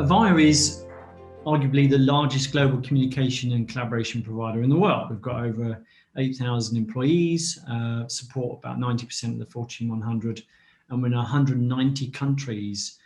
Avaya is arguably the largest global communication and collaboration provider in the world. We've got over 8,000 employees, support about 90% of the Fortune 100, and we're in 190 countries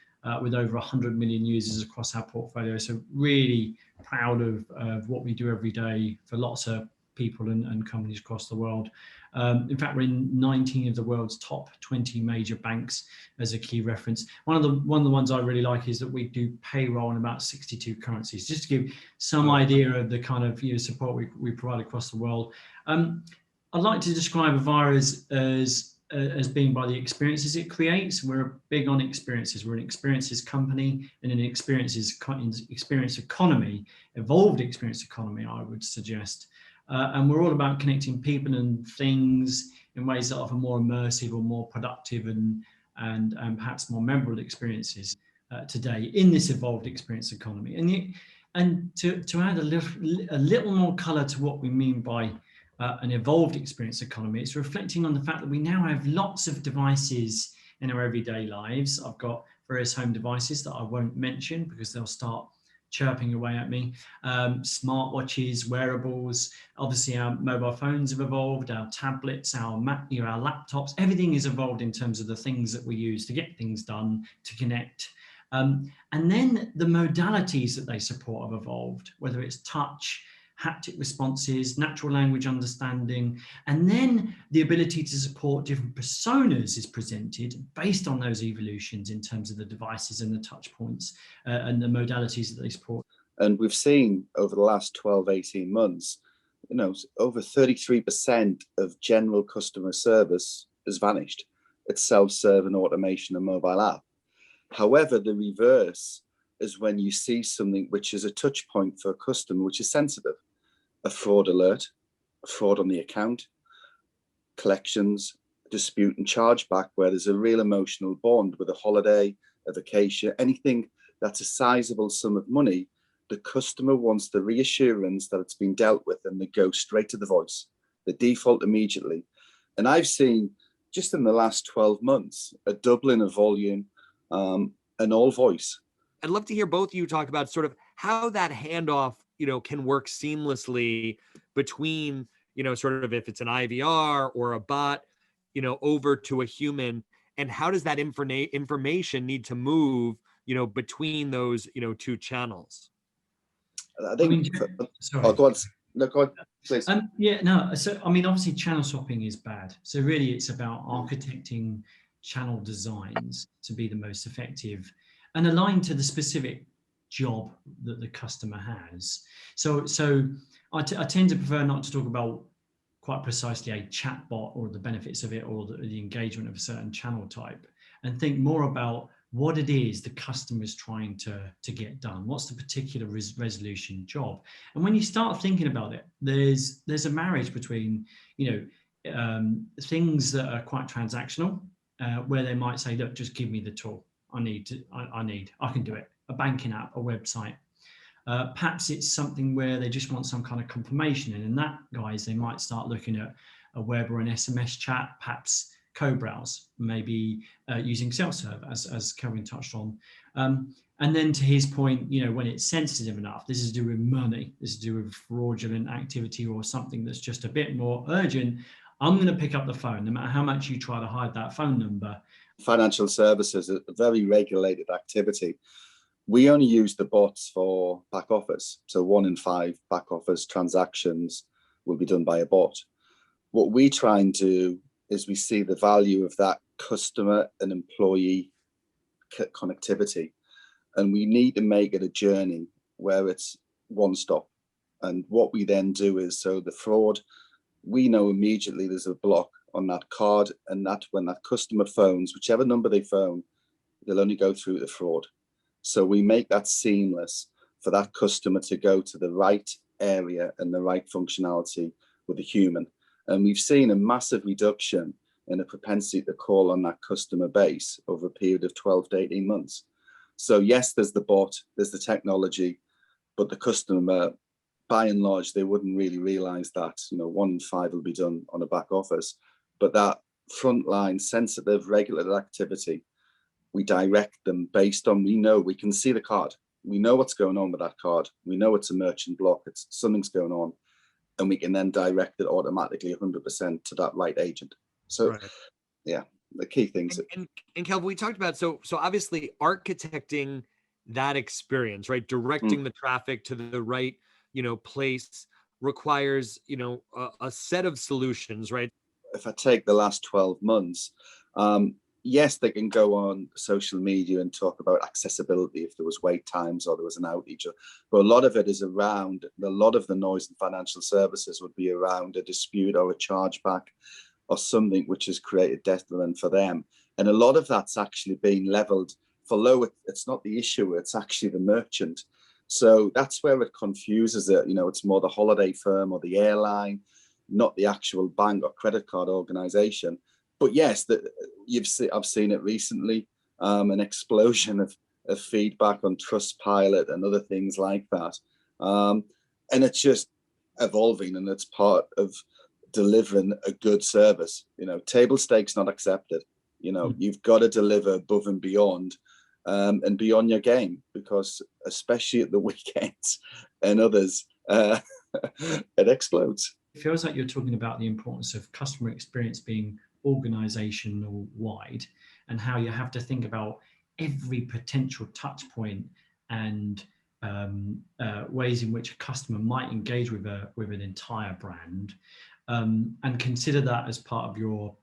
with over 100 million users across our portfolio. So really proud of what we do every day for lots of people and companies across the world. In fact, we're in 19 of the world's top 20 major banks as a key reference. One of the ones I really like is that we do payroll in about 62 currencies, just to give some idea of the kind of support we provide across the world. I'd like to describe Avaya as being by the experiences it creates. We're big on experiences. We're an experiences company and an experience economy, evolved experience economy, I would suggest. And we're all about connecting people and things in ways that offer more immersive or more productive and perhaps more memorable experiences today in this evolved experience economy. And to add a little more color to what we mean by an evolved experience economy, it's reflecting on the fact that we now have lots of devices in our everyday lives. I've got various home devices that I won't mention because they'll start chirping away at me. Smartwatches, wearables, obviously our mobile phones have evolved, our tablets, our laptops, everything is evolved in terms of the things that we use to get things done, to connect. And then the modalities that they support have evolved, whether it's touch, haptic responses, natural language understanding, and then the ability to support different personas is presented based on those evolutions in terms of the devices and the touch points and the modalities that they support. And we've seen over the last 12, 18 months, over 33% of general customer service has vanished. It's self-serve and automation and mobile app. However, the reverse is when you see something which is a touch point for a customer, which is sensitive. A fraud alert, a fraud on the account, collections, dispute and chargeback, where there's a real emotional bond with a holiday, a vacation, anything that's a sizable sum of money. The customer wants the reassurance that it's been dealt with, and they go straight to the voice. They default immediately. And I've seen just in the last 12 months, a doubling of volume and all voice. I'd love to hear both of you talk about sort of how that handoff, can work seamlessly between, sort of if it's an IVR or a bot, over to a human, and how does that information need to move, between those, two channels? I think. Sorry. Go on. No, go on, please. So obviously channel swapping is bad. So really it's about architecting channel designs to be the most effective and aligned to the specific job that the customer has. So I tend to prefer not to talk about quite precisely a chatbot or the benefits of it or the engagement of a certain channel type, and think more about what it is the customer is trying to get done. What's the particular resolution job? And when you start thinking about it, there's a marriage between things that are quite transactional, where they might say, look, just give me the tool. I can do it. A banking app, a website. Perhaps it's something where they just want some kind of confirmation. And in that, guys, they might start looking at a web or an SMS chat, perhaps co-browse, maybe using self-serve, as Kelvin touched on. And then to his point, when it's sensitive enough, this is to do with money, this is to do with fraudulent activity or something that's just a bit more urgent. I'm going to pick up the phone, no matter how much you try to hide that phone number. Financial services is a very regulated activity. We only use the bots for back office. So 1 in 5 back office transactions will be done by a bot. What we try and do is we see the value of that customer and employee connectivity. And we need to make it a journey where it's one stop. And what we then do is, so the fraud, we know immediately there's a block on that card, and that when that customer phones, whichever number they phone, they'll only go through the fraud. So we make that seamless for that customer to go to the right area and the right functionality with a human. And we've seen a massive reduction in the propensity to call on that customer base over a period of 12 to 18 months. So yes, there's the bot, there's the technology, but the customer, by and large, they wouldn't really realize that, 1 in 5 will be done on a back office. But that frontline, sensitive, regulated activity, we direct them based on, we know we can see the card. We know what's going on with that card. We know it's a merchant block. It's something's going on, and we can then direct it automatically 100% to that right agent. So, Right. yeah, the key things. And Kelvin, we talked about, so obviously architecting that experience, right? Directing the traffic to the right, place requires, a set of solutions, right? If I take the last 12 months, yes, they can go on social media and talk about accessibility if there was wait times or there was an outage, but a lot of it is around, a lot of the noise in financial services would be around a dispute or a chargeback or something which has created detriment for them. And a lot of that's actually being leveled for low. It's not the issue, it's actually the merchant. So that's where it confuses it. It's more the holiday firm or the airline, not the actual bank or credit card organization. But yes, I've seen it recently, an explosion of feedback on Trustpilot and other things like that. And it's just evolving, and it's part of delivering a good service. Table stakes not accepted. You've got to deliver above and beyond your game, because especially at the weekends and others, it explodes. It feels like you're talking about the importance of customer experience being organizational wide, and how you have to think about every potential touch point and ways in which a customer might engage with an entire brand, and consider that as part of your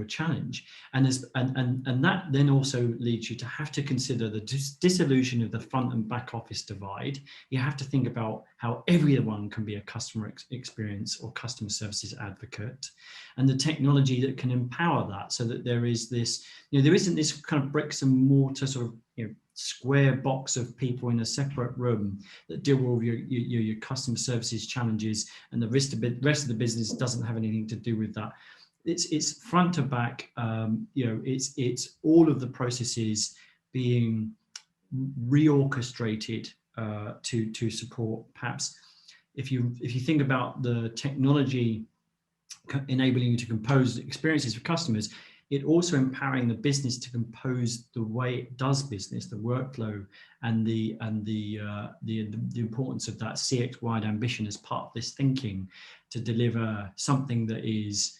challenge. And that then also leads you to have to consider the dissolution of the front and back office divide. You have to think about how everyone can be a customer experience or customer services advocate, and the technology that can empower that, so that there is this, there isn't this kind of bricks and mortar sort of square box of people in a separate room that deal with your customer services challenges, and the rest of the business doesn't have anything to do with that. It's front to back. It's all of the processes being reorchestrated to support. Perhaps if you think about the technology enabling you to compose experiences for customers, it also empowering the business to compose the way it does business, the workflow, and the importance of that CX-wide ambition as part of this thinking to deliver something that is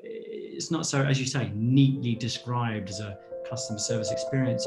it's not so, as you say, neatly described as a customer service experience.